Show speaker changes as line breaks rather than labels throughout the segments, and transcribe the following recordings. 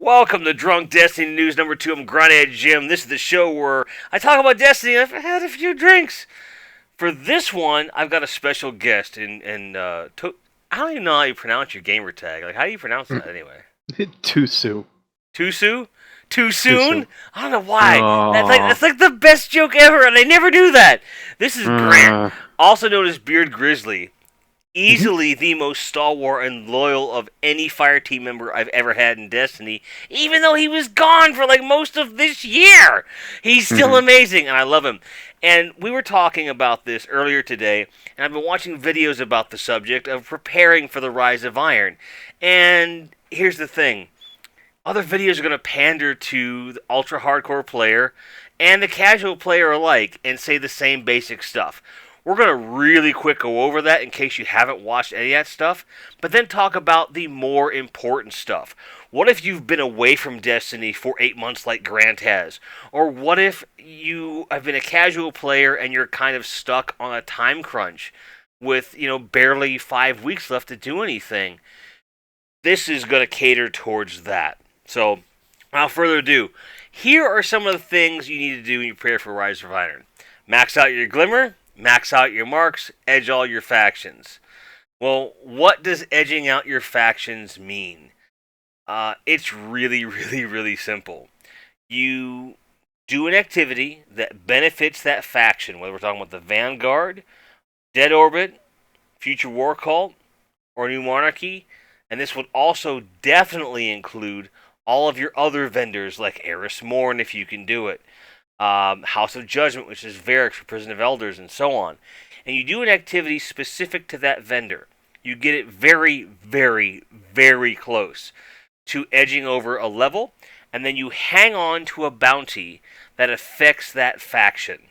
Welcome to Drunk Destiny News number 2. I'm Grindhead Jim. This is the show where I talk about Destiny. I've had a few drinks. For this one, I've got a special guest. I don't even know how you pronounce your gamer tag. Like, how do you pronounce that anyway?
Tusu.
Tusu? Too soon?
Tusu.
I don't know why.
Oh.
That's like the best joke ever, and I never do that. This is Grant,
Uh,
also known as Beard Grizzly.
mhm,
Easily the most stalwart and loyal of any fire team member I've ever had in Destiny, even though he was gone for like most of this year. He's still
mhm.
amazing, and I love him. And we were talking about this earlier today, and I've been watching videos about the subject of preparing for the Rise of Iron. And here's the thing. Other videos are going to pander to the ultra hardcore player and the casual player alike and say the same basic stuff. We're going to really quick go over that in case you haven't watched any of that stuff, but then talk about the more important stuff. What if you've been away from Destiny for 8 months like Grant has? Or what if you have been a casual player and you're kind of stuck on a time crunch with, barely 5 weeks left to do anything? This is going to cater towards that. So, without further ado, here are some of the things you need to do when you prepare for Rise of Iron. Max out your Glimmer, max out your marks, edge all your factions. Well, what does edging out your factions mean? It's really, really, really simple. You do an activity that benefits that faction, whether we're talking about the Vanguard, Dead Orbit, Future War Cult, or New Monarchy, and this would also definitely include all of your other vendors like Eris Morn if you can do it, House of Judgment, which is Varix for Prison of Elders, and so on. And you do an activity specific to that vendor. You get it very, very, very close to edging over a level, and then you hang on to a bounty that affects that faction,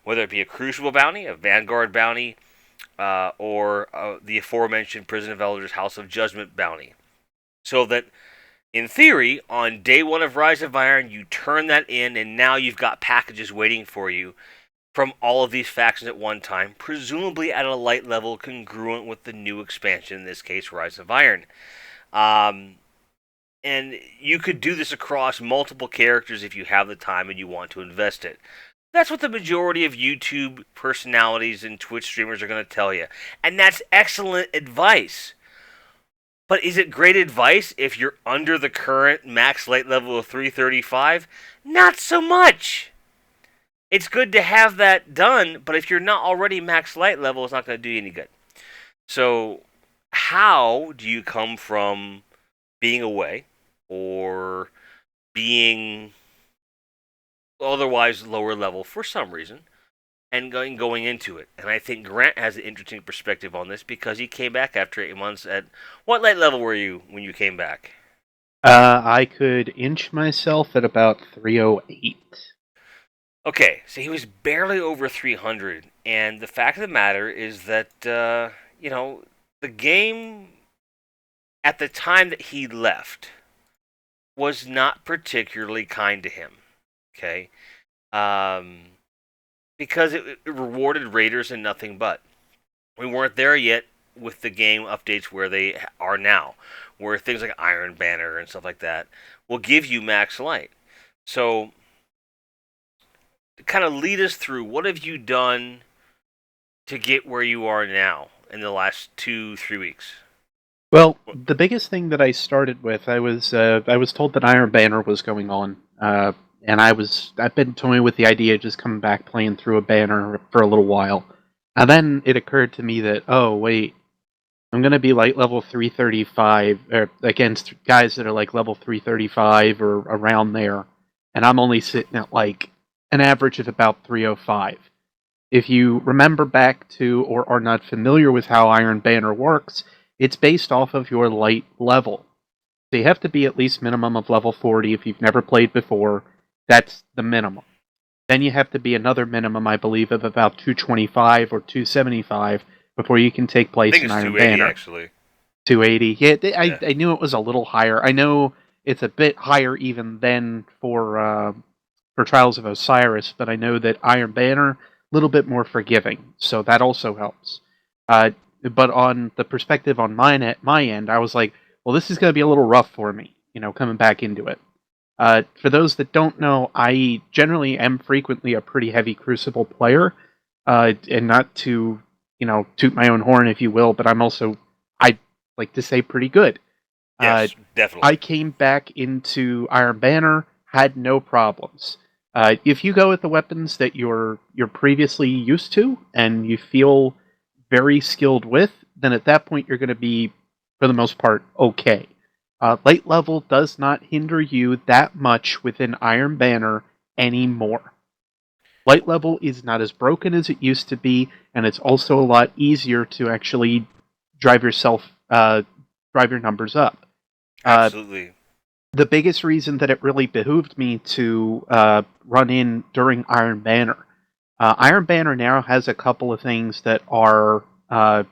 whether it be a Crucible bounty, a Vanguard bounty, or the aforementioned Prison of Elders House of Judgment bounty. So that, in theory, on day one of Rise of Iron, you turn that in, and now you've got packages waiting for you from all of these factions at one time, presumably at a light level congruent with the new expansion, in this case, Rise of Iron. And you could do this across multiple characters if you have the time and you want to invest it. That's what the majority of YouTube personalities and Twitch streamers are going to tell you. And that's excellent advice. But is it great advice if you're under the current max light level of 335? Not so much. It's good to have that done, but if you're not already max light level, it's not going to do you any good. So, how do you come from being away or being otherwise lower level for some reason and going into it? And I think Grant has an interesting perspective on this because he came back after 8 months. At what light level were you when you came back?
I could inch myself at about 308.
Okay, so he was barely over 300, and the fact of the matter is that the game at the time that he left was not particularly kind to him. Okay, because it rewarded raiders and nothing but. We weren't there yet with the game updates where they are now, where things like Iron Banner and stuff like that will give you max light. So, to kind of lead us through, what have you done to get where you are now in the last 2-3 weeks?
Well, the biggest thing that I started with, I was told that Iron Banner was going on, and I've been toying with the idea of just coming back playing through a banner for a little while. And then it occurred to me that, oh wait, I'm gonna be like level 335 against guys that are like level 335 or around there, and I'm only sitting at like an average of about 305. If you remember back to or are not familiar with how Iron Banner works, it's based off of your light level. So you have to be at least minimum of level 40 if you've never played before. That's the minimum. Then you have to be another minimum, I believe, of about 225 or 275 before you can take
I
place
think
in
it's
Iron
280
Banner.
actually.
280. Yeah,
Yeah.
I knew it was a little higher. I know it's a bit higher even then for Trials of Osiris, but I know that Iron Banner a little bit more forgiving, so that also helps. But on the perspective on my end, I was like, well, this is going to be a little rough for me coming back into it. For those that don't know, I generally am frequently a pretty heavy Crucible player, and not to toot my own horn, if you will, but I like to say pretty good. Uh,
Yes, definitely.
I came back into Iron Banner, had no problems. If you go with the weapons that you're previously used to and you feel very skilled with, then at that point you're going to be, for the most part, okay. Light level does not hinder you that much within Iron Banner anymore. Light level is not as broken as it used to be, and it's also a lot easier to actually drive drive your numbers up. Uh,
Absolutely.
the biggest reason that it really behooved me to run in during Iron Banner. Iron Banner now has a couple of things that are a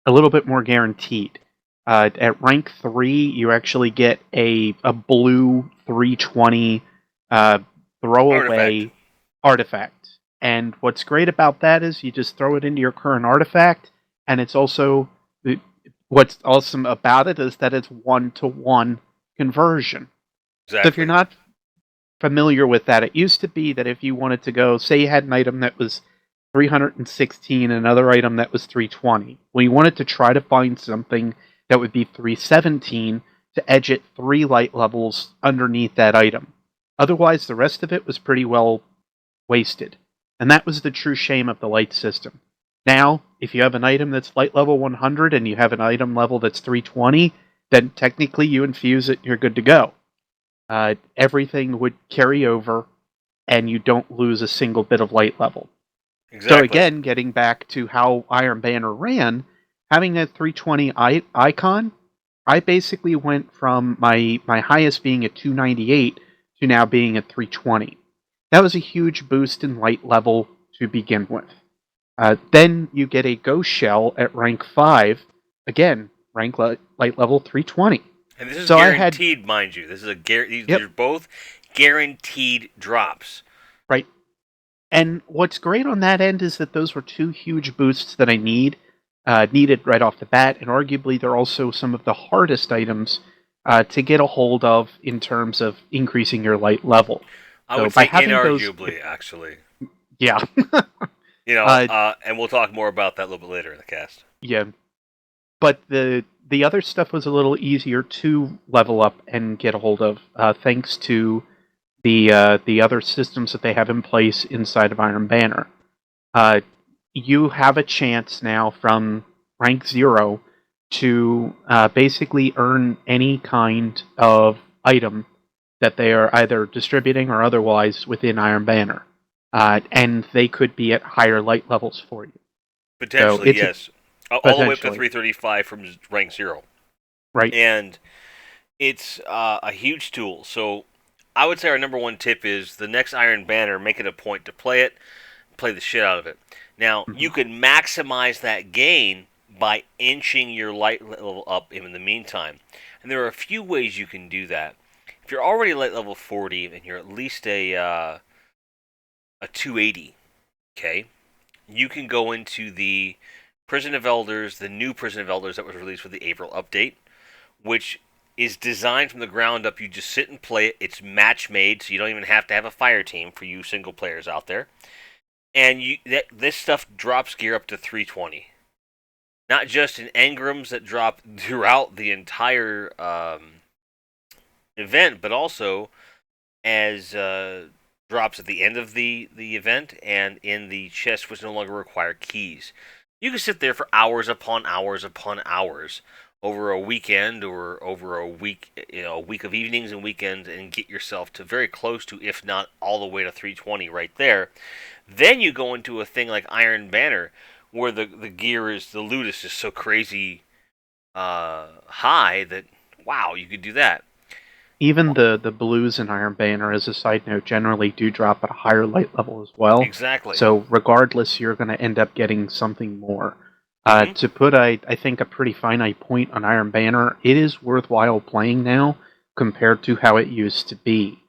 little bit more guaranteed. At rank 3, you actually get a blue 320 uh,
Artifact.
throwaway artifact. And what's great about that is you just throw it into your current artifact, and it's also what's awesome about it is that it's 1-to-1 conversion. So if you're
Exactly.
not familiar with that, it used to be that if you wanted to go, say you had an item that was 316 and another item that was 320. Well, you wanted to try to find something that would be 317 to edge it 3 light levels underneath that item. Otherwise, the rest of it was pretty well wasted. And that was the true shame of the light system. Now, if you have an item that's light level 100 and you have an item level that's 320, then technically you infuse it and you're good to go. Everything would carry over and you don't lose a single bit of light level. So
Exactly.
again, getting back to how Iron Banner ran, having that 320 icon, I basically went from my highest being at 298 to now being at 320. That was a huge boost in light level to begin with. Then you get a Ghost Shell at rank 5, again, light level 320.
And this is
So I had,
guaranteed, mind you. This is a these
yep,
are both guaranteed drops.
right. And what's great on that end is that those were 2 huge boosts that I needed right off the bat, and arguably they're also some of the hardest items to get a hold of in terms of increasing your light level.
I
So
would
by
say
having those,
inarguably, actually.
yeah, uh,
And we'll talk more about that a little bit later in the cast.
yeah. But the other stuff was a little easier to level up and get a hold of, thanks to the other systems that they have in place inside of Iron Banner. Uh, you have a chance now from rank 0 to basically earn any kind of item that they are either distributing or otherwise within Iron Banner. And they could be at higher light levels for you. So
Potentially,
it's a
yes. All the way up to
potentially,
335 from rank 0.
right?
And it's a huge tool. So I would say our number one tip is the next Iron Banner, make it a point to play it, play the shit out of it. Now,
Mm-hmm.
you can maximize that gain by inching your light level up in the meantime. And there are a few ways you can do that. If you're already light level 40 and you're at least a 280, okay, you can go into the Prison of Elders, the new Prison of Elders that was released with the April update, which is designed from the ground up. You just sit and play it. It's match made, so you don't even have to have a fire team for you single players out there. And this stuff drops gear up to 320. Not just in engrams that drop throughout the entire event, but also as drops at the end of the event and in the chest, which no longer require keys. You can sit there for hours upon hours upon hours over a weekend or over a week, a week of evenings and weekends, and get yourself to very close to, if not all the way to 320 right there. Then you go into a thing like Iron Banner, where the gear is, the loot is just so crazy high that, wow, you could do that.
Even the blues in Iron Banner, as a side note, generally do drop at a higher light level as well.
Exactly.
So regardless, you're going to end up getting something more.
Mm-hmm.
To put, I think, a pretty finite point on Iron Banner, it is worthwhile playing now compared to how it used to be.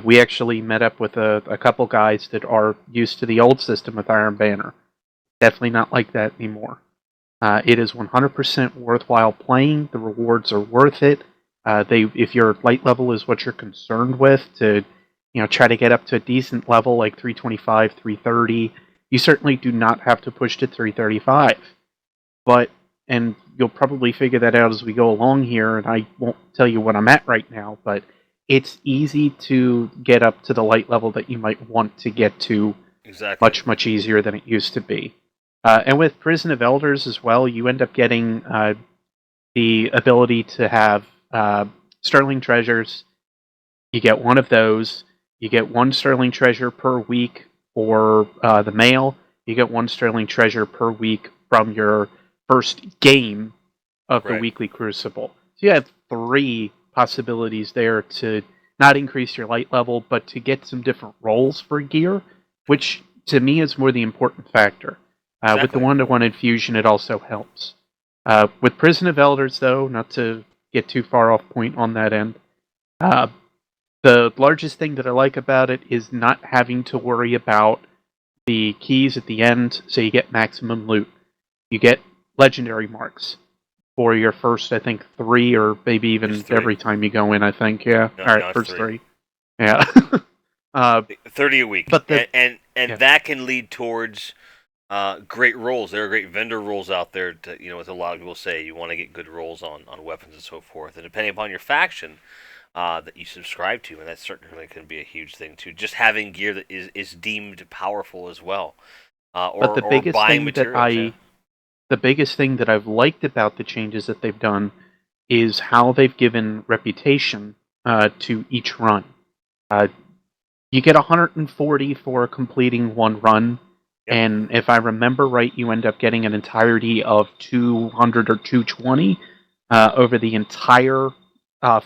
We actually met up with a couple guys that are used to the old system with Iron Banner. Definitely not like that anymore. It is 100% worthwhile playing. The rewards are worth it. If your light level is what you're concerned with, to try to get up to a decent level like 325, 330, you certainly do not have to push to 335. But and you'll probably figure that out as we go along here, and I won't tell you what I'm at right now, but it's easy to get up to the light level that you might want to get to
Exactly.
much, much easier than it used to be. And with Prison of Elders as well, you end up getting the ability to have Sterling Treasures. You get one of those. You get one Sterling Treasure per week for the mail. You get one Sterling Treasure per week from your first game of the
Right.
weekly Crucible. So you have three possibilities there to not increase your light level, but to get some different rolls for gear, which to me is more the important factor. With the
Exactly.
one-to-one infusion, it also helps. With Prison of Elders, though, not to get too far off point on that end, uh, the largest thing that I like about it is not having to worry about the keys at the end, so you get maximum loot. You get legendary marks for your first, I think, three, or maybe
It's
even
three.
every time you go in, I think. Yeah.
No,
All right,
no, it's
first
three.
three. Yeah. uh,
30 a week,
but the.
and
Yeah.
that can lead towards great rolls. There are great vendor rolls out there. As a lot of people say, you want to get good rolls on weapons and so forth. And depending upon your faction that you subscribe to, and that certainly can be a huge thing too. Just having gear that is deemed powerful as well,
But
or buying materials. Yeah.
the biggest thing that I've liked about the changes that they've done is how they've given reputation to each run. Uh, you get 140 for completing one run,
Yep.
and if I remember right, you end up getting an entirety of 200 or 220 over the entire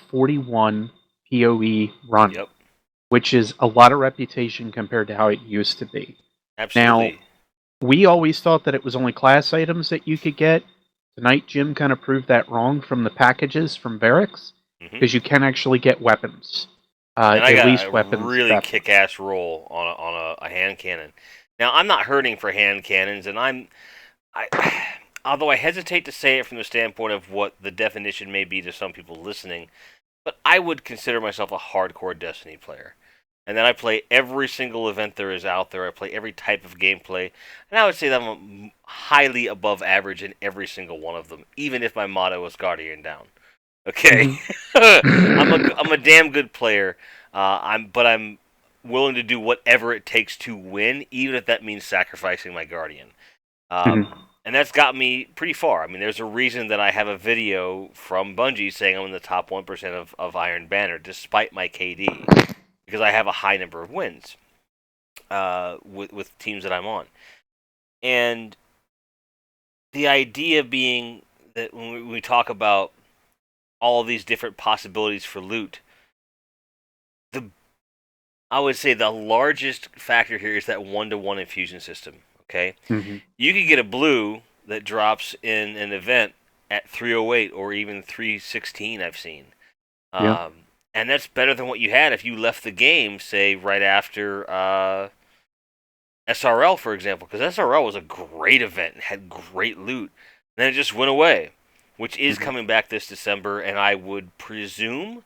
41 PoE run,
Yep.
which is a lot of reputation compared to how it used to be. Now,
Absolutely.
we always thought that it was only class items that you could get. Tonight, Jim kind of proved that wrong from the packages from Barracks,
Hmm.
because you can actually get weapons,
And I
at
got a
least weapons
really
theft.
kick-ass roll on a hand cannon. Now I'm not hurting for hand cannons, and I although I hesitate to say it from the standpoint of what the definition may be to some people listening, but I would consider myself a hardcore Destiny player. And then I play every single event there is out there. I play every type of gameplay, and I would say that I'm highly above average in every single one of them, even if my motto is Guardian Down. Okay,
Hmm.
I'm a damn good player. I'm willing to do whatever it takes to win, even if that means sacrificing my guardian.
Hmm.
And that's got me pretty far. I mean, there's a reason that I have a video from Bungie saying I'm in the top 1% of Iron Banner, despite my KD, because I have a high number of wins with teams that I'm on. And the idea being that when we talk about all of these different possibilities for loot, the I would say the largest factor here is that one-to-one infusion system. Okay,
Hmm.
you could get a blue that drops in an event at 308 or even 316. I've seen,
Yeah.
and that's better than what you had if you left the game, say right after SRL, for example, because SRL was a great event and had great loot. And then it just went away, which is
Hmm.
coming back this December, and I would presume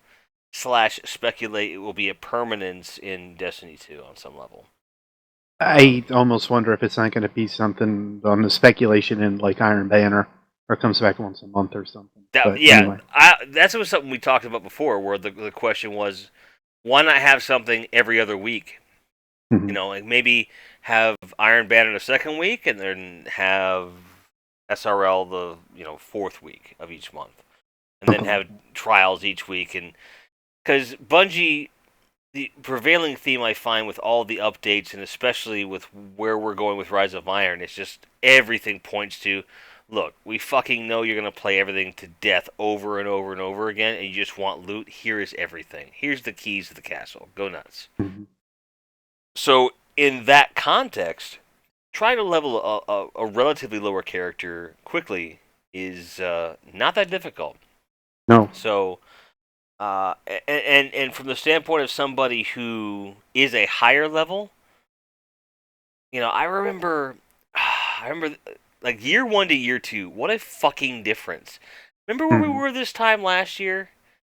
slash speculate it will be a permanence in Destiny 2 on some level.
I almost wonder if it's not going to be something on the speculation in like Iron Banner, or comes back once a month or something.
That,
But
yeah,
anyway.
that's was something we talked about before, where the question was, why not have something every other week?
Hmm.
Like maybe have Iron Banner the second week, and then have SRL the fourth week of each month, and then
Something like
have trials each week. And because Bungie, the prevailing theme I find with all the updates, and especially with where we're going with Rise of Iron, it's just everything points to, look, we fucking know you're gonna play everything to death over and over and over again, and you just want loot. Here is everything. Here's the keys to the castle. Go nuts.
that. Hmm.
So in that context, trying to level a relatively lower character quickly is not that difficult.
No.
So and from the standpoint of somebody who is a higher level, I remember, I remember like year 1 to year 2. What a fucking difference! Remember where we
Hmm.
were this time last year?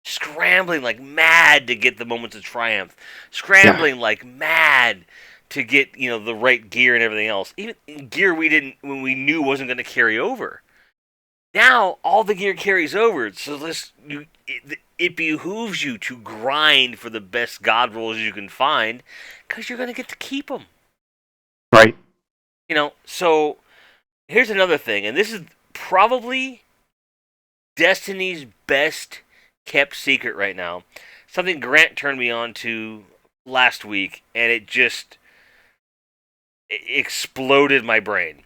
scrambling like mad to get the moments of triumph,
Yeah.
scrambling like mad to get the right gear and everything else. Even gear we didn't when we knew wasn't going to carry over. Now all the gear carries over, so it behooves you to grind for the best god rolls you can find, because you're going to get to keep them.
Right.
So here's another thing, and this is probably Destiny's best kept secret right now. Something Grant turned me on to last week, and it just exploded my brain.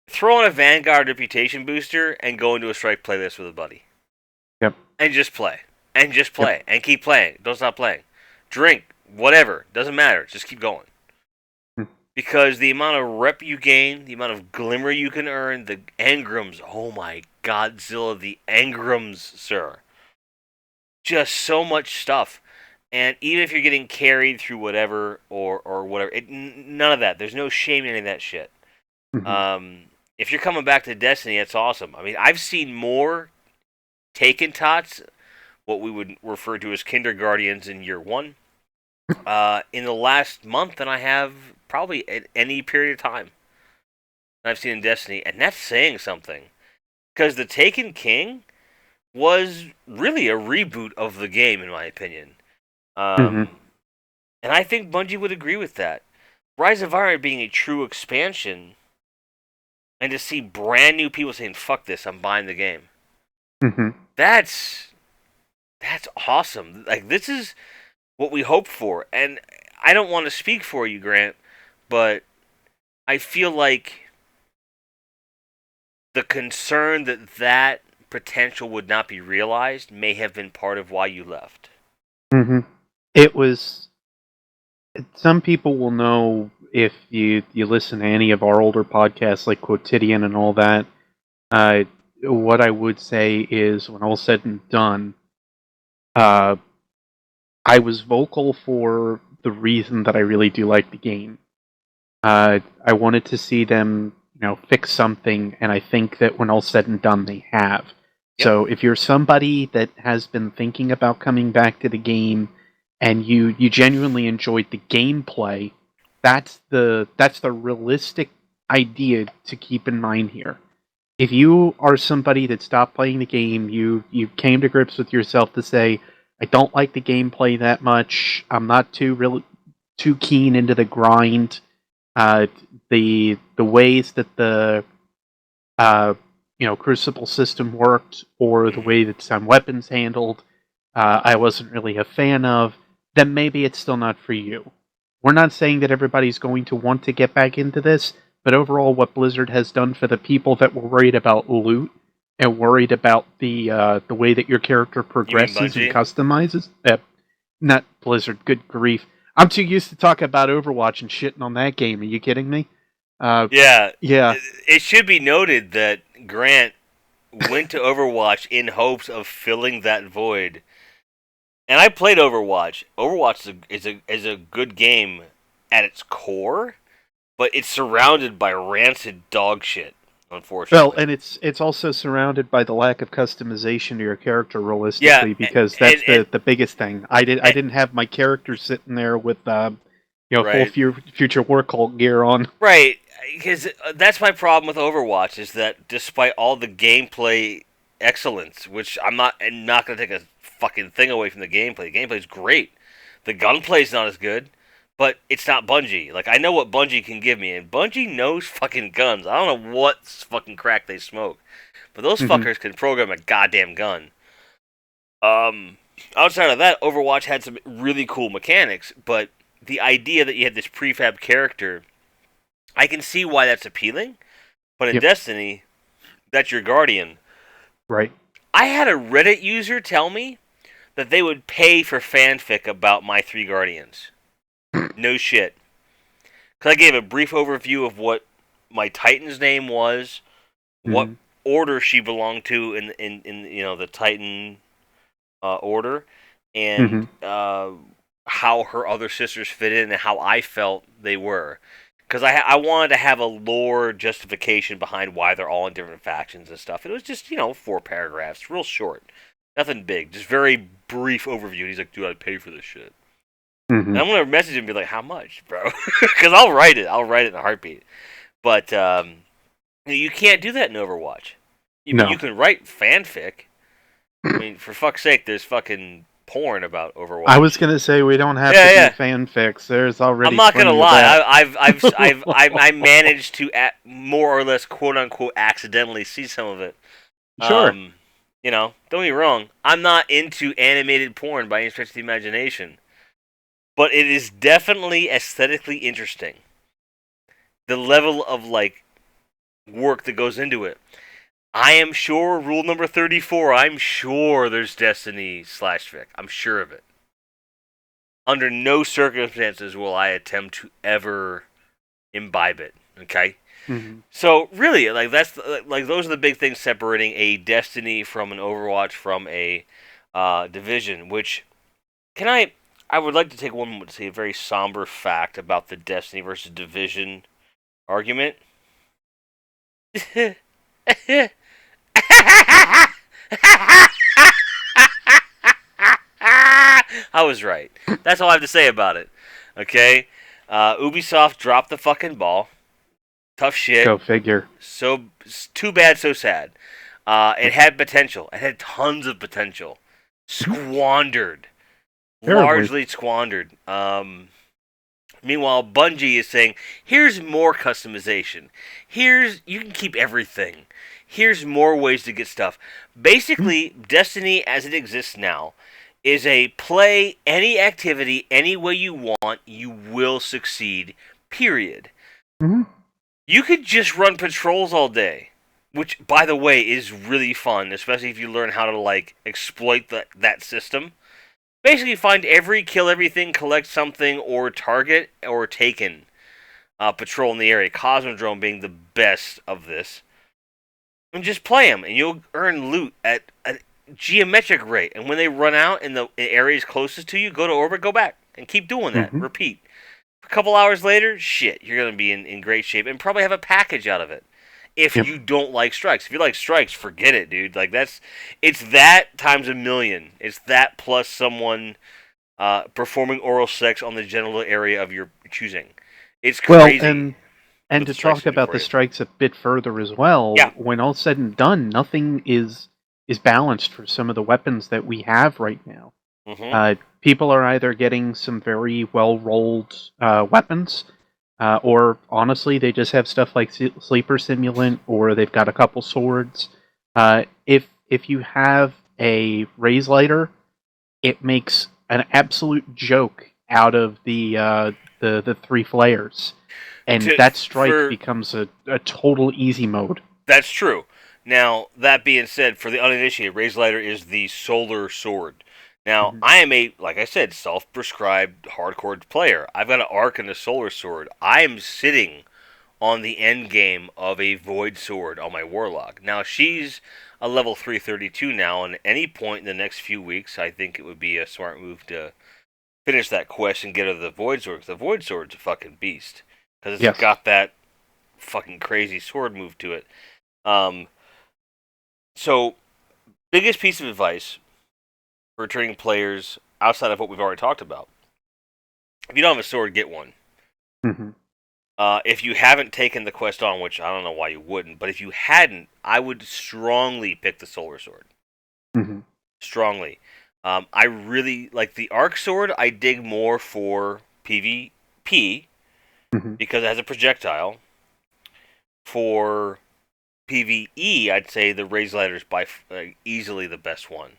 Throw on a Vanguard reputation booster and go into a strike playlist with a buddy.
Yep.
And just play. And just
Yep.
play. And keep playing. Don't stop playing. Drink. Whatever. Doesn't matter. Just keep going. Because the amount of rep you gain, the amount of glimmer you can earn, the engrams, oh my Godzilla, the engrams, sir. Just so much stuff. And even if you're getting carried through whatever or whatever, none of that. There's no shame in any of that shit. If you're coming back to Destiny, that's awesome. I mean, I've seen more Taken Tots, what we would refer to as kindergartens in year one, in the last month than I have probably at any period of time I've seen in Destiny, and that's saying something. Because the Taken King was really a reboot of the game, in my opinion. And I think Bungie would agree with that. Rise of Iron being a true expansion, and to see brand new people saying, fuck this, I'm buying the game. That's awesome. Like, this is what we hoped for. And I don't want to speak for you, Grant, but I feel like the concern that potential would not be realized may have been part of why you left.
It was. Some people will know if you listen to any of our older podcasts like Quotidian and all that. What I would say is, when all said and done, I was vocal for the reason that I really do like the game. I wanted to see them, fix something, and I think that when all said and done, they have. Yep. So if you're somebody that has been thinking about coming back to the game, and you genuinely enjoyed the gameplay, that's the realistic idea to keep in mind here. If you are somebody that stopped playing the game, you came to grips with yourself to say, I don't like the gameplay that much. I'm not too keen into the grind. The ways that the Crucible system worked, or the way that some weapons handled, I wasn't really a fan of. Then maybe it's still not for you. We're not saying that everybody's going to want to get back into this, but overall, what Blizzard has done for the people that were worried about loot and worried about the way that your character progresses and customizes, not Blizzard. Good grief! I'm too used to talking about Overwatch and shitting on that game. Are you kidding me?
Yeah.
Yeah.
It should be noted that Grant went to Overwatch in hopes of filling that void. And I played Overwatch. Overwatch is a good game at its core, but it's surrounded by rancid dog shit, unfortunately.
Well, and it's also surrounded by the lack of customization to your character realistically, because that's the biggest thing. I didn't have my character sitting there with full future war cult gear on.
Right, because that's my problem with Overwatch, is that despite all the gameplay excellence, which I'm not going to take a fucking thing away from the gameplay. The gameplay's great. The gunplay's not as good, but it's not Bungie. Like, I know what Bungie can give me, and Bungie knows fucking guns. I don't know what fucking crack they smoke, but those fuckers can program a goddamn gun. Outside of that, Overwatch had some really cool mechanics, but the idea that you had this prefab character, I can see why that's appealing, but in Destiny, that's your Guardian.
Right.
I had a Reddit user tell me that they would pay for fanfic about my 3 Guardians. No shit. Because I gave a brief overview of what my Titan's name was, what order she belonged to in the Titan order, and how her other sisters fit in and how I felt they were. because I wanted to have a lore justification behind why they're all in different factions and stuff. It was just 4 paragraphs, real short, nothing big, just very brief overview. And he's like, "Dude, I'd pay for this shit."
Mm-hmm.
And I'm gonna message him and be like, "How much, bro?" Because I'll write it. I'll write it in a heartbeat. But you can't do that in Overwatch. You
No.
can write fanfic. I mean, for fuck's sake, there's fucking porn about Overwatch.
I was gonna say we don't have
Yeah,
to do fanfics. There's already
I'm not gonna
plenty of
lie.
that.
I managed to more or less quote unquote accidentally see some of it.
Sure.
Don't get me wrong. I'm not into animated porn by any stretch of the imagination, but it is definitely aesthetically interesting. The level of work that goes into it. I am sure rule number 34. I'm sure there's Destiny slash fic. I'm sure of it. Under no circumstances will I attempt to ever imbibe it. Okay.
Mm-hmm.
So really, those are the big things separating a Destiny from an Overwatch from a Division. Which I would like to take one moment to say a very somber fact about the Destiny versus Division argument. I was right. That's all I have to say about it. Okay? Ubisoft dropped the fucking ball. Tough shit.
Go figure.
So too bad, so sad. It had potential. It had tons of potential. Squandered. Largely squandered. Meanwhile, Bungie is saying, here's more customization. You can keep everything. Here's more ways to get stuff. Basically, Destiny as it exists now is a play any activity any way you want, you will succeed, period.
Mm-hmm.
You could just run patrols all day, which, by the way, is really fun, especially if you learn how to, exploit that system. Basically, kill everything, collect something, or target, or taken patrol in the area. Cosmodrome being the best of this. And just play them, and you'll earn loot at a geometric rate. And when they run out in the areas closest to you, go to orbit, go back, and keep doing that.
Mm-hmm.
Repeat. A couple hours later, you're going to be in great shape, and probably have a package out of it. If you don't like strikes. If you like strikes, forget it, dude. It's that times a million. It's that plus someone performing oral sex on the genital area of your choosing. It's crazy.
Well, and to talk about the strikes a bit further as well, when all's said and done, nothing is balanced for some of the weapons that we have right now.
Mm-hmm.
People are either getting some very well-rolled weapons, or honestly, they just have stuff like Sleeper Simulant, or they've got a couple swords. If you have a Raise Lighter, it makes an absolute joke out of the 3 flares. And that strike becomes a total easy mode.
That's true. Now, that being said, for the uninitiated, Raise Lighter is the solar sword. Now, I am like I said, self-prescribed hardcore player. I've got an arc and a solar sword. I am sitting on the end game of a void sword on my warlock. Now, she's a level 332 now, and at any point in the next few weeks, I think it would be a smart move to finish that quest and get her the void sword, because the void sword's a fucking beast. Because it's got that fucking crazy sword move to it. So, biggest piece of advice for returning players outside of what we've already talked about. If you don't have a sword, get one.
Mm-hmm.
If you haven't taken the quest on, which I don't know why you wouldn't, but if you hadn't, I would strongly pick the solar sword.
Mm-hmm.
Strongly. I really like the arc sword. I dig more for PvP. Because it has a projectile. For PvE, I'd say the Raise Lighter is by easily the best one.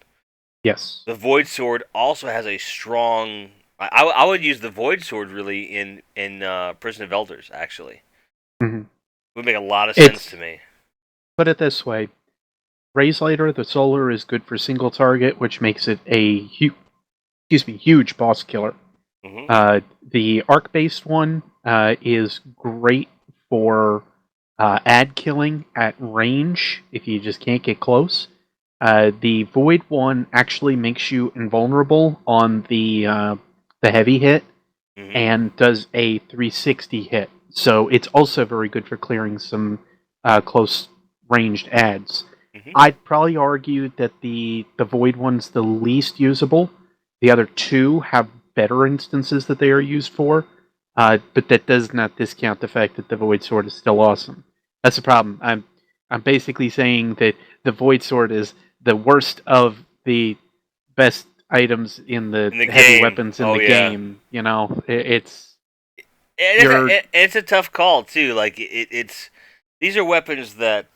Yes.
The Void Sword also has a strong... I would use the Void Sword really in Prison of Elders, actually.
Mm-hmm.
It would make a lot of sense to me.
Put it this way. Raise Lighter, the solar, is good for single target, which makes it a huge boss killer.
Mm-hmm.
The arc-based one is great for ad killing at range if you just can't get close. The Void one actually makes you invulnerable on the heavy hit and does a 360 hit. So it's also very good for clearing some close ranged ads.
Hmm.
I'd probably argue that the void one's the least usable. The other two have better instances that they are used for, but that does not discount the fact that the void sword is still awesome. That's the problem. I'm basically saying that the void sword is the worst of the best items in the
In the
heavy
game.
weapons in
Oh
the
yeah.
game. You know, it's
And
you're.
it's a tough call too. Like it's these are weapons that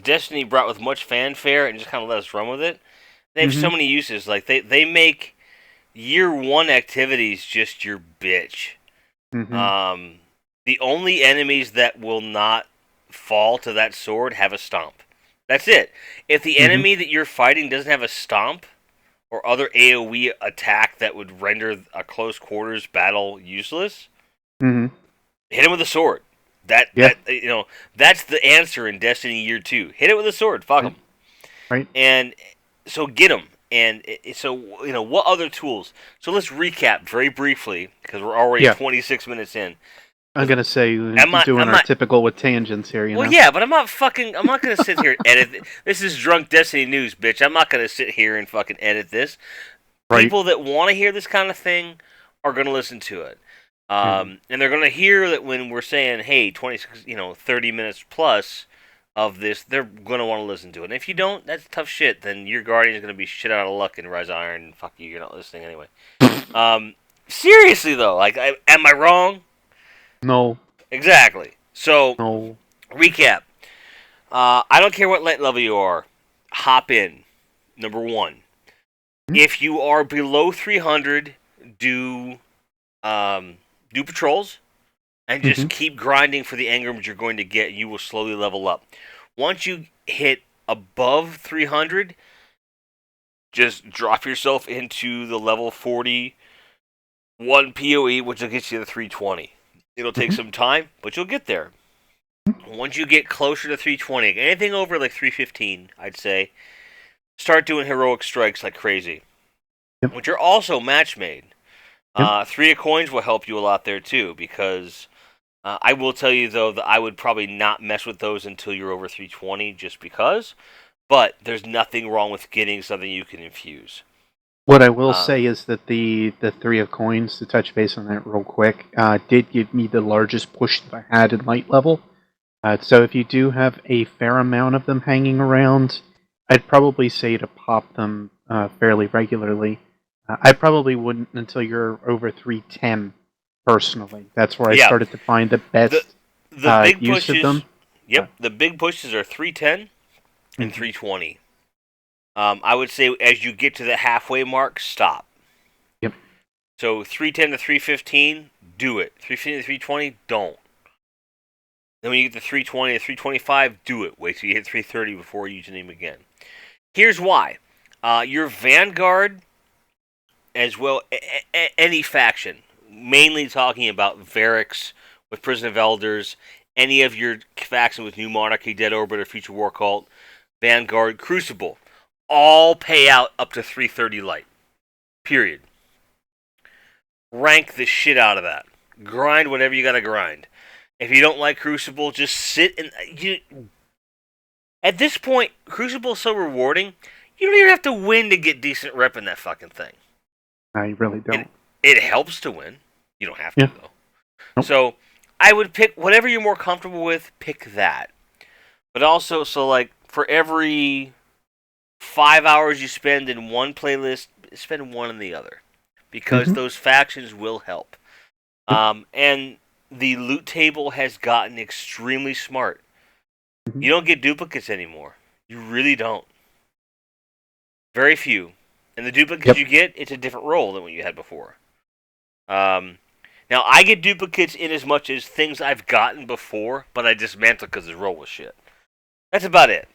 Destiny brought with much fanfare and just kind of let us run with it. They have so
Mhm.
many uses. Like they make year one activities just your bitch.
Mhm.
Um, the only enemies that will not fall to that sword have a stomp. That's it. If the
Mhm.
enemy that you're fighting doesn't have a stomp or other AoE attack that would render a close quarters battle useless,
Mhm.
hit him with a sword. That
Yeah.
that that's the answer in Destiny Year 2. Hit it with a sword. Fuck
Right.
him.
Right.
And so get them. And so what other tools? So let's recap very briefly because we're already
Yeah.
26 minutes in.
I'm gonna say
I'm not.
doing
I'm
our
not.
typical with tangents here. You
Well,
know.
yeah, but I'm not fucking. I'm not gonna sit here and edit. This is drunk Destiny news, bitch. I'm not gonna sit here and fucking edit this.
Right.
People that want to hear this kind of thing are gonna listen to it,
Mhm.
and they're gonna hear that when we're saying, "Hey, 26, 30 minutes plus of this," they're gonna want to listen to it. And if you don't, that's tough shit. Then your guardian's gonna be shit out of luck in Rise of Iron. And fuck you, you're not listening anyway. Um, seriously though, like, am I wrong?
No.
Exactly. So
No.
recap. I don't care what light level you are. Hop in. Number one. If you are below 300, do um, do patrols and just
Mhm.
keep grinding for the engrams you're going to get. You will slowly level up. Once you hit above 300, just drop yourself into the level 41 PoE, which will get you to 320. It'll take
Mhm.
some time, but you'll get there. Once you get closer to 320, anything over like 315, I'd say, start doing heroic strikes like crazy,
Yep.
which are also match made.
Yep.
Three of coins will help you a lot there too, because I will tell you though that I would probably not mess with those until you're over 320, just because. But there's nothing wrong with getting something you can infuse.
What I will
Um,
say is that the three of coins, to touch base on that real quick, did give me the largest push that I had in light level. So if you do have a fair amount of them hanging around, I'd probably say to pop them fairly regularly. I probably wouldn't until you're over 310. Personally, that's where I
yeah,
started to find the
the
best
the big
use of
pushes.
them. Uh,
Yep, the big pushes are 310 and
mhm.
320. I would say as you get to the halfway mark, stop.
Yep.
So 310 to 315, do it. 315 to 320, don't. Then when you get to 320 to 325, do it. Wait till you hit 330 before using them again. Here's why. Your Vanguard, as well, any faction, mainly talking about Varix with Prison of Elders, any of your faction with New Monarchy, Dead Orbit, or Future War Cult, Vanguard, Crucible, all pay out up to 330 light. Period. Rank the shit out of that. Grind whatever you gotta grind. If you don't like Crucible, just sit and you. At this point, Crucible is so rewarding. You don't even have to win to get decent rep in that fucking thing.
I really
It
don't.
it helps to win. You don't have to
Yeah.
though.
Nope.
So I would pick whatever you're more comfortable with. Pick that. But also, so like for every 5 hours you spend in one playlist, spend one in the other, because
Hmm.
those factions will help.
Yep.
And the loot table has gotten extremely smart.
Hmm.
You don't get duplicates anymore. You really don't. Very few. And the duplicates
Yep.
you get, it's a different role than what you had before. Um, Now, I get duplicates in as much as things I've gotten before, but I dismantle because the roll was shit. That's about it.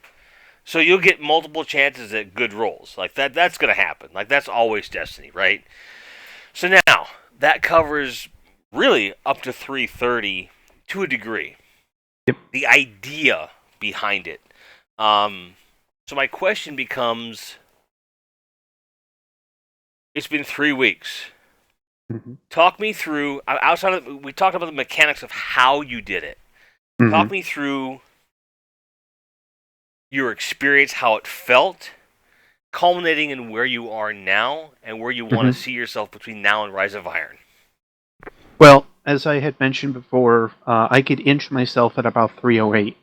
So you'll get multiple chances at good rolls. Like that's gonna happen. Like that's always Destiny, right? So now that covers really up to 330 to a degree.
Yep.
The idea behind it. Um, so my question becomes: it's been 3 weeks.
Hmm.
Talk me through outside of we talked about the mechanics of how you did it.
Hmm.
Talk me through your experience, how it felt, culminating in where you are now and where you want to
Hmm.
see yourself between now and Rise of Iron.
Well, as I had mentioned before, I could inch myself at about 308.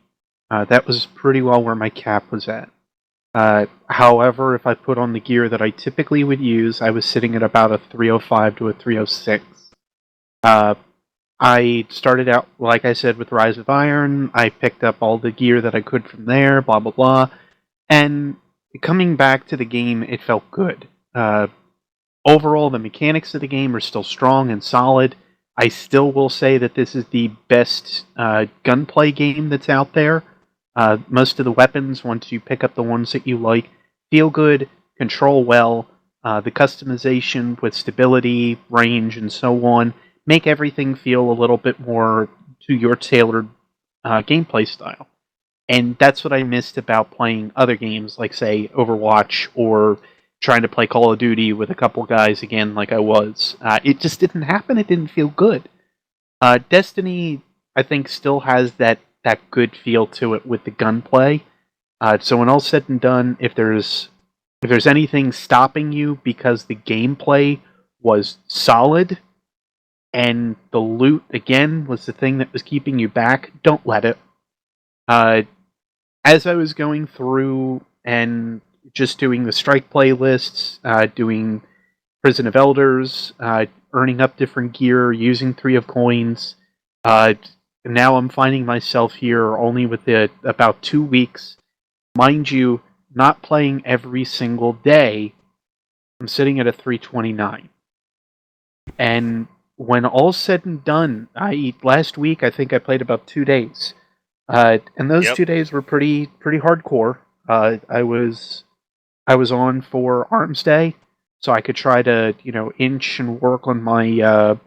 That was pretty well where my cap was at. However, if I put on the gear that I typically would use, I was sitting at about a 305 to a 306. Uh, I started out, like I said, with Rise of Iron. I picked up all the gear that I could from there, blah, blah, blah. And coming back to the game, it felt good. Overall, the mechanics of the game are still strong and solid. I still will say that this is the best gunplay game that's out there. Most of the weapons, once you pick up the ones that you like, feel good, control well. The customization with stability, range, and so on make everything feel a little bit more to your tailored gameplay style. And that's what I missed about playing other games, like, say, Overwatch or trying to play Call of Duty with a couple guys again, like I was. It just didn't happen. It didn't feel good. Destiny, I think, still has that good feel to it with the gunplay. So when all's said and done, if there's anything stopping you because the gameplay was solid and the loot again was the thing that was keeping you back, don't let it. Uh, as I was going through and just doing the strike playlists, doing Prison of Elders, earning up different gear, using Three of Coins. Uh, Now I'm finding myself here only with about 2 weeks. Mind you, not playing every single day. I'm sitting at a 329. And when all's said and done, last week I think I played about 2 days. And those
Yep.
2 days were pretty hardcore. I was on for Arms Day, so I could try to inch and work on my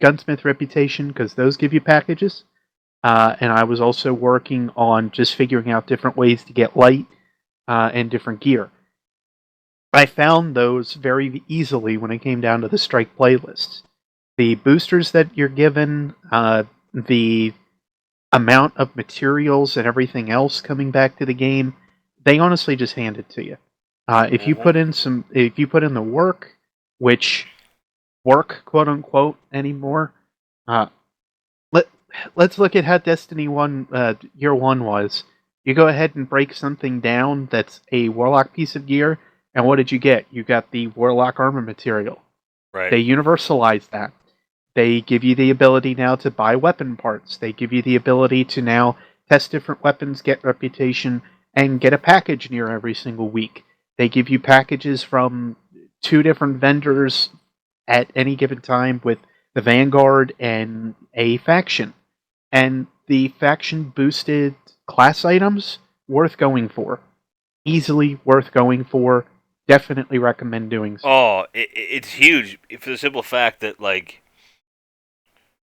gunsmith reputation because those give you packages. And I was also working on just figuring out different ways to get light and different gear. I found those very easily when it came down to the strike playlists. The boosters that you're given, the amount of materials and everything else coming back to the game, they honestly just hand it to you.
Mm-hmm.
If you put in the work, which work quote unquote anymore, uh, let let's look at how Destiny One Year One was. You go ahead and break something down that's a Warlock piece of gear, and what did you get? You got the Warlock armor material.
Right.
They universalized that. They give you the ability now to buy weapon parts. They give you the ability to now test different weapons, get reputation, and get a package near every single week. They give you packages from two different vendors at any given time with the Vanguard and a faction. And the faction boosted class items, worth going for. Easily worth going for. Definitely recommend doing so.
Oh, it's huge for the simple fact that like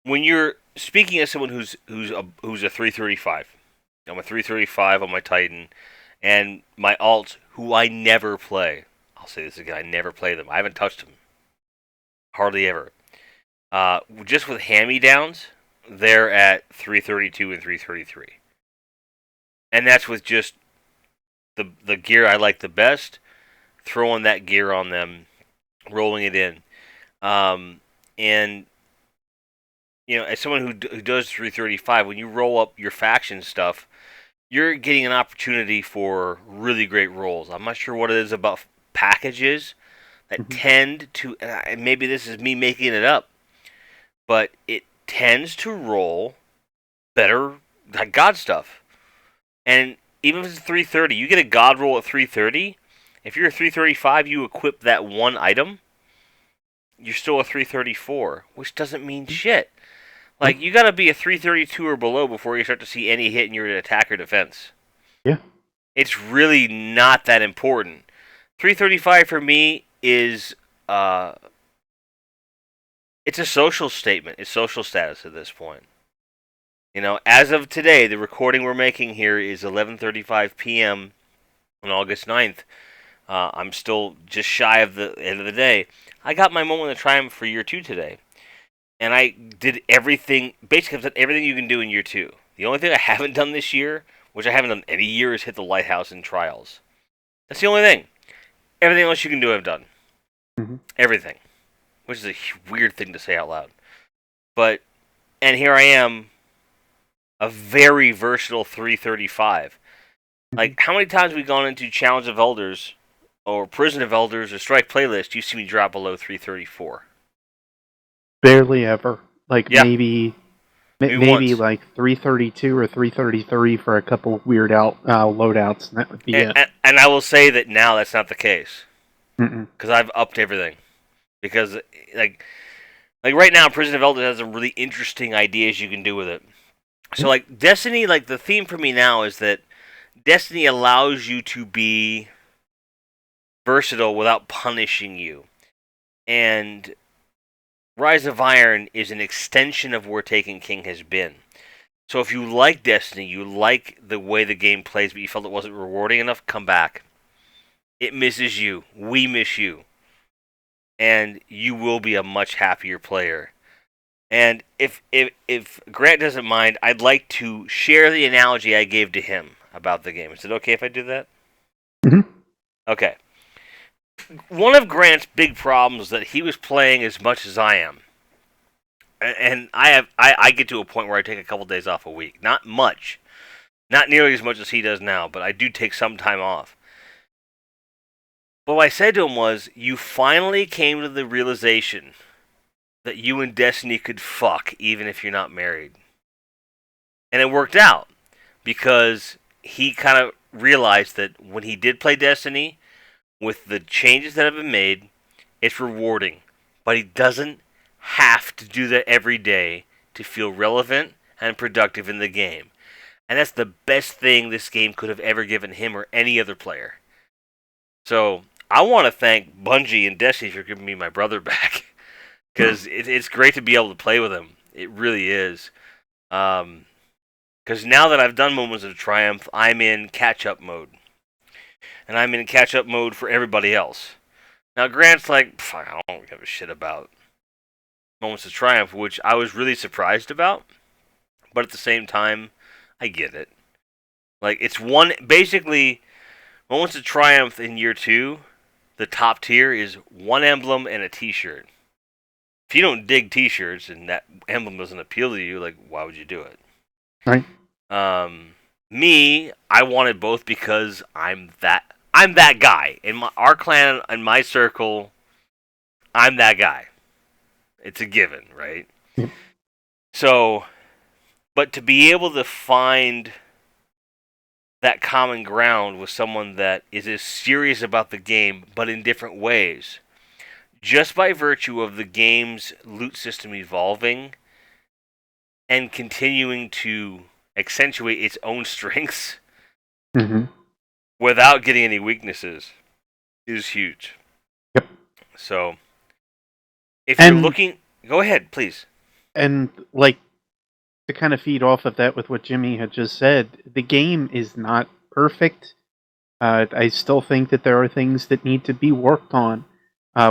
when you're speaking as someone who's a 335. I'm a 335 on my Titan, and my alts who I never play. I'll say this again: I never play them. I haven't touched them hardly ever. Just with hand-me-downs, they're at 332 and 333, and that's with just the gear I like the best. Throwing that gear on them, rolling it in, and as someone who does 335, when you roll up your faction stuff, you're getting an opportunity for really great rolls. I'm not sure what it is about packages that
Mhm.
tend to, and maybe this is me making it up, but it tends to roll better like God stuff. And even if it's 330, you get a God roll at 330. If you're a 335, you equip that one item, you're still a 334, which doesn't mean shit.
Nope.
Like, you gotta be a 332 or below before you start to see any hit in your attack or defense.
Yeah.
It's really not that important. 335 for me is, uh, it's a social statement. It's social status at this point. As of today, the recording we're making here is 11:35 p.m. on August 9th. I'm still just shy of the end of the day. I got my moment of triumph for year 2 today. And I did everything, basically I've done everything you can do in year 2. The only thing I haven't done this year, which I haven't done any year, is hit the lighthouse in trials. That's the only thing. Everything else you can do, I've done.
Mm-hmm.
Everything. Which is a weird thing to say out loud. But, and here I am, a very versatile 335. Like, how many times have we gone into Challenge of Elders, or Prison of Elders, or Strike Playlist, you see me drop below 334?
Barely ever. Like
Yeah,
maybe
once.
like 332 or 333 for a couple weird loadouts, and that would be it.
And I will say that now that's not the case.
Mm-mm.
Because I've upped everything. Because, like right now, Prison of Elders has some really interesting ideas you can do with it. So, like, Destiny, like, the theme for me now is that Destiny allows you to be versatile without punishing you. And Rise of Iron is an extension of where Taken King has been. So if you like Destiny, you like the way the game plays, but you felt it wasn't rewarding enough, come back. It misses you. We miss you. And you will be a much happier player. And if Grant doesn't mind, I'd like to share the analogy I gave to him about the game. Is it okay if I do that?
Mm-hmm.
Okay. One of Grant's big problems is that he was playing as much as I am. And I get to a point where I take a couple days off a week. Not much. Not nearly as much as he does now, but I do take some time off. But what I said to him was, you finally came to the realization that you and Destiny could fuck even if you're not married. And it worked out because he kind of realized that when he did play Destiny, with the changes that have been made, it's rewarding. But he doesn't have to do that every day to feel relevant and productive in the game. And that's the best thing this game could have ever given him or any other player. So I want to thank Bungie and Destiny for giving me my brother back. Because it's great to be able to play with him. It really is. Because now that I've done Moments of Triumph, I'm in catch-up mode. And I'm in catch-up mode for everybody else. Now, Grant's like, I don't give a shit about Moments of Triumph, which I was really surprised about. But at the same time, I get it. Like, it's basically, Moments of Triumph in year 2, the top tier is one emblem and a t-shirt. If you don't dig t-shirts and that emblem doesn't appeal to you, like, why would you do it?
Right.
Me, I wanted both because I'm that guy. In our clan and my circle, I'm that guy. It's a given, right?
Yep.
So, but to be able to find that common ground with someone that is as serious about the game, but in different ways, just by virtue of the game's loot system evolving and continuing to accentuate its own strengths
Mm-hmm.
without getting any weaknesses, is huge.
Yep.
So, if you're
And
looking, go ahead, please.
and like to kind of feed off of that with what Jimmy had just said, the game is not perfect. I still think that there are things that need to be worked on.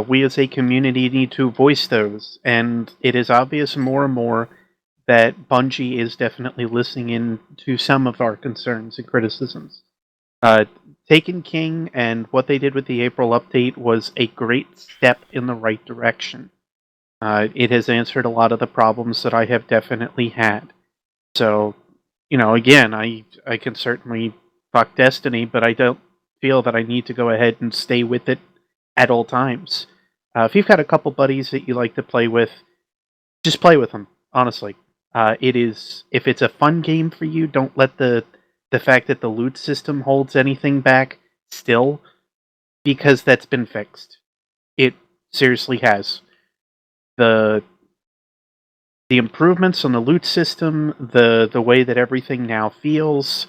We as a community need to voice those, and it is obvious more and more that Bungie is definitely listening in to some of our concerns and criticisms. Taken King and what they did with the April update was a great step in the right direction. It has answered a lot of the problems that I have definitely had. So, again, I can certainly fuck Destiny, but I don't feel that I need to go ahead and stay with it at all times. If you've got a couple buddies that you like to play with, just play with them, honestly. If it's a fun game for you, don't let the fact that the loot system holds anything back still, because that's been fixed. It seriously has. The improvements on the loot system, the way that everything now feels,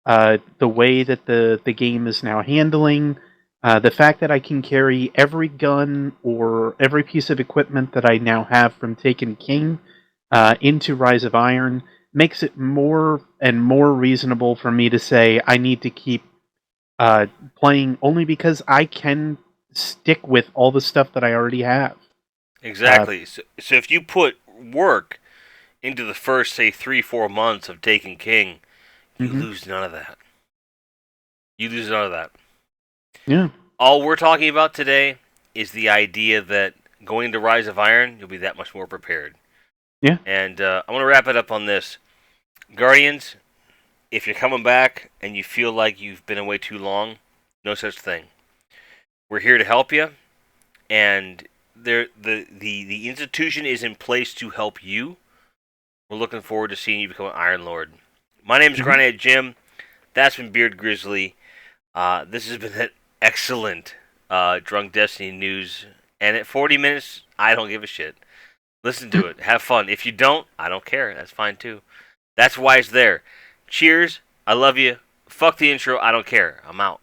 the way that the game is now handling, the fact that I can carry every gun or every piece of equipment that I now have from Taken King into Rise of Iron makes it more and more reasonable for me to say I need to keep Playing only because I can stick with all the stuff that I already have. Uh,
Exactly. So if you put work into the first, say, 3-4 months of Taken King, you
mhm.
lose none of that. You lose none of that.
Yeah.
All we're talking about today is the idea that going into Rise of Iron, you'll be that much more prepared.
Yeah.
And I want to wrap it up on this. Guardians, if you're coming back and you feel like you've been away too long, no such thing. We're here to help you, and the institution is in place to help you. We're looking forward to seeing you become an Iron Lord. My name is
Mhm.
Grindhead Jim. That's been Beard Grizzly. This has been an excellent Drunk Destiny news. And at 40 minutes, I don't give a shit. Listen to it. Have fun. If you don't, I don't care. That's fine too. That's why it's there. Cheers. I love you. Fuck the intro. I don't care. I'm out.